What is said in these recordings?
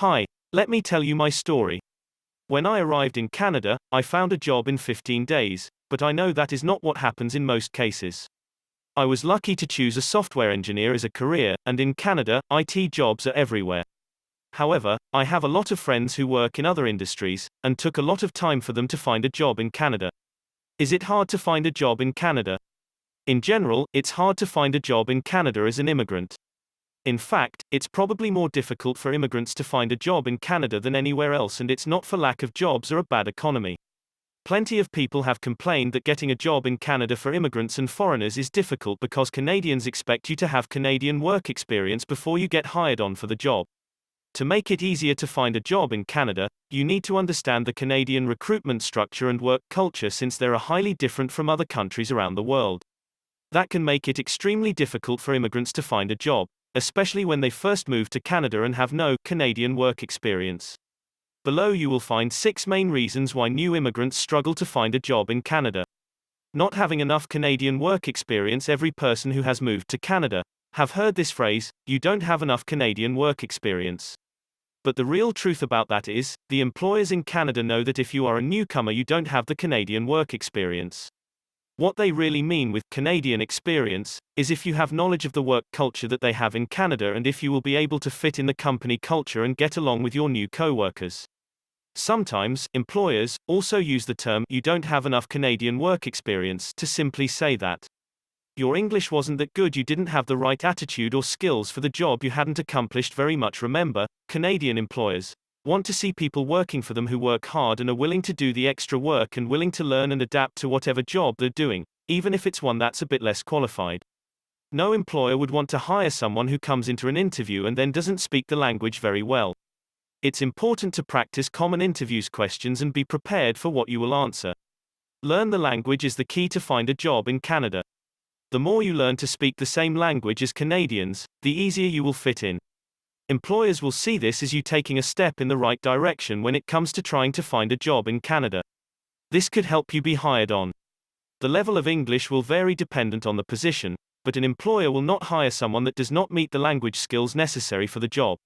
Hi, let me tell you my story. When I arrived in Canada, I found a job in 15 days, but I know that is not what happens in most cases. I was lucky to choose a software engineer as a career, and in Canada, IT jobs are everywhere. However, I have a lot of friends who work in other industries, and took a lot of time for them to find a job in Canada. Is it hard to find a job in Canada? In general, it's hard to find a job in Canada as an immigrant. In fact, it's probably more difficult for immigrants to find a job in Canada than anywhere else, and it's not for lack of jobs or a bad economy. Plenty of people have complained that getting a job in Canada for immigrants and foreigners is difficult because Canadians expect you to have Canadian work experience before you get hired on for the job. To make it easier to find a job in Canada, you need to understand the Canadian recruitment structure and work culture, since they are highly different from other countries around the world. That can make it extremely difficult for immigrants to find a job, especially when they first move to Canada and have no Canadian work experience. Below you will find 6 main reasons why new immigrants struggle to find a job in Canada. Not having enough Canadian work experience. Every person who has moved to Canada have heard this phrase, "You don't have enough Canadian work experience." But the real truth about that is, the employers in Canada know that if you are a newcomer, you don't have the Canadian work experience. What they really mean with Canadian experience is if you have knowledge of the work culture that they have in Canada, and if you will be able to fit in the company culture and get along with your new co-workers. Sometimes, employers also use the term, "You don't have enough Canadian work experience," to simply say that your English wasn't that good, you didn't have the right attitude or skills for the job, you hadn't accomplished very much. Remember, Canadian employers want to see people working for them who work hard and are willing to do the extra work and willing to learn and adapt to whatever job they're doing, even if it's one that's a bit less qualified. No employer would want to hire someone who comes into an interview and then doesn't speak the language very well. It's important to practice common interviews questions and be prepared for what you will answer. Learn the language is the key to find a job in Canada. The more you learn to speak the same language as Canadians, the easier you will fit in. Employers will see this as you taking a step in the right direction when it comes to trying to find a job in Canada. This could help you be hired on. The level of English will vary dependent on the position, but an employer will not hire someone that does not meet the language skills necessary for the job.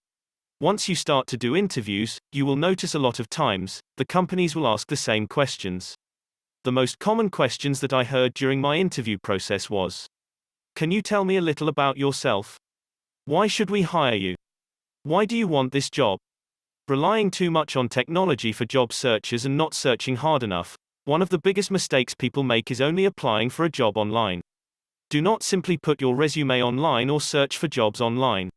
Once you start to do interviews, you will notice a lot of times, the companies will ask the same questions. The most common questions that I heard during my interview process was, "Can you tell me a little about yourself? Why should we hire you? Why do you want this job?" Relying too much on technology for job searches and not searching hard enough. One of the biggest mistakes people make is only applying for a job online. Do not simply put your resume online or search for jobs online.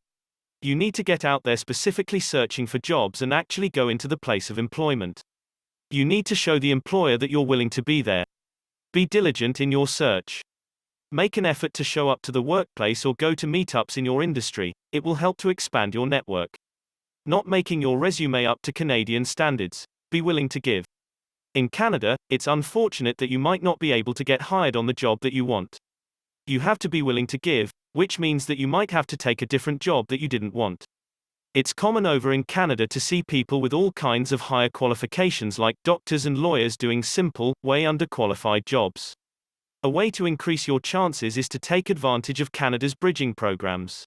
You need to get out there specifically searching for jobs and actually go into the place of employment. You need to show the employer that you're willing to be there. Be diligent in your search. Make an effort to show up to the workplace or go to meetups in your industry. It will help to expand your network. Not making your resume up to Canadian standards. Be willing to give. In Canada, it's unfortunate that you might not be able to get hired on the job that you want. You have to be willing to give, which means that you might have to take a different job that you didn't want. It's common over in Canada to see people with all kinds of higher qualifications like doctors and lawyers doing simple, way underqualified jobs. A way to increase your chances is to take advantage of Canada's bridging programs.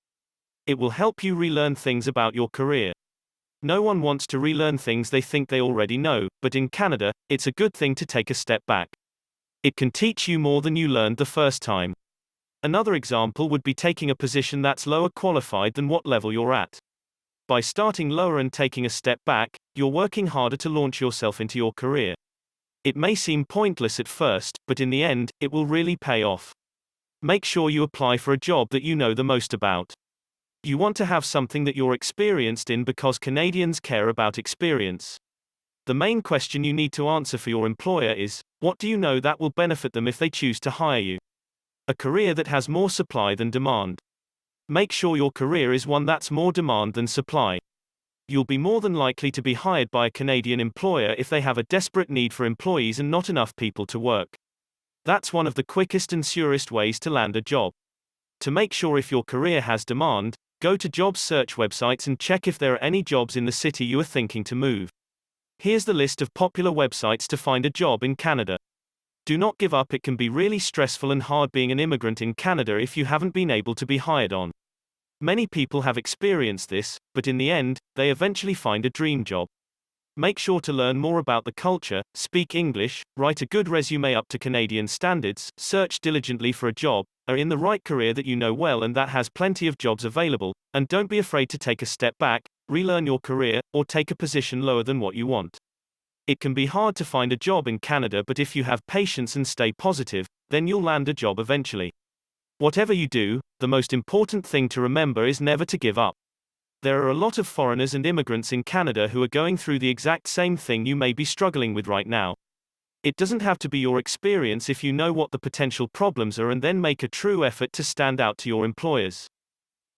It will help you relearn things about your career. No one wants to relearn things they think they already know, but in Canada, it's a good thing to take a step back. It can teach you more than you learned the first time. Another example would be taking a position that's lower qualified than what level you're at. By starting lower and taking a step back, you're working harder to launch yourself into your career. It may seem pointless at first, but in the end, it will really pay off. Make sure you apply for a job that you know the most about. You want to have something that you're experienced in because Canadians care about experience. The main question you need to answer for your employer is, what do you know that will benefit them if they choose to hire you? A career that has more supply than demand. Make sure your career is one that's more demand than supply. You'll be more than likely to be hired by a Canadian employer if they have a desperate need for employees and not enough people to work. That's one of the quickest and surest ways to land a job. To make sure if your career has demand, go to job search websites and check if there are any jobs in the city you are thinking to move. Here's the list of popular websites to find a job in Canada. Do not give up. It can be really stressful and hard being an immigrant in Canada if you haven't been able to be hired on. Many people have experienced this, but in the end, they eventually find a dream job. Make sure to learn more about the culture, speak English, write a good resume up to Canadian standards, search diligently for a job, are in the right career that you know well and that has plenty of jobs available, and don't be afraid to take a step back, relearn your career, or take a position lower than what you want. It can be hard to find a job in Canada, but if you have patience and stay positive, then you'll land a job eventually. Whatever you do, the most important thing to remember is never to give up. There are a lot of foreigners and immigrants in Canada who are going through the exact same thing you may be struggling with right now. It doesn't have to be your experience if you know what the potential problems are and then make a true effort to stand out to your employers.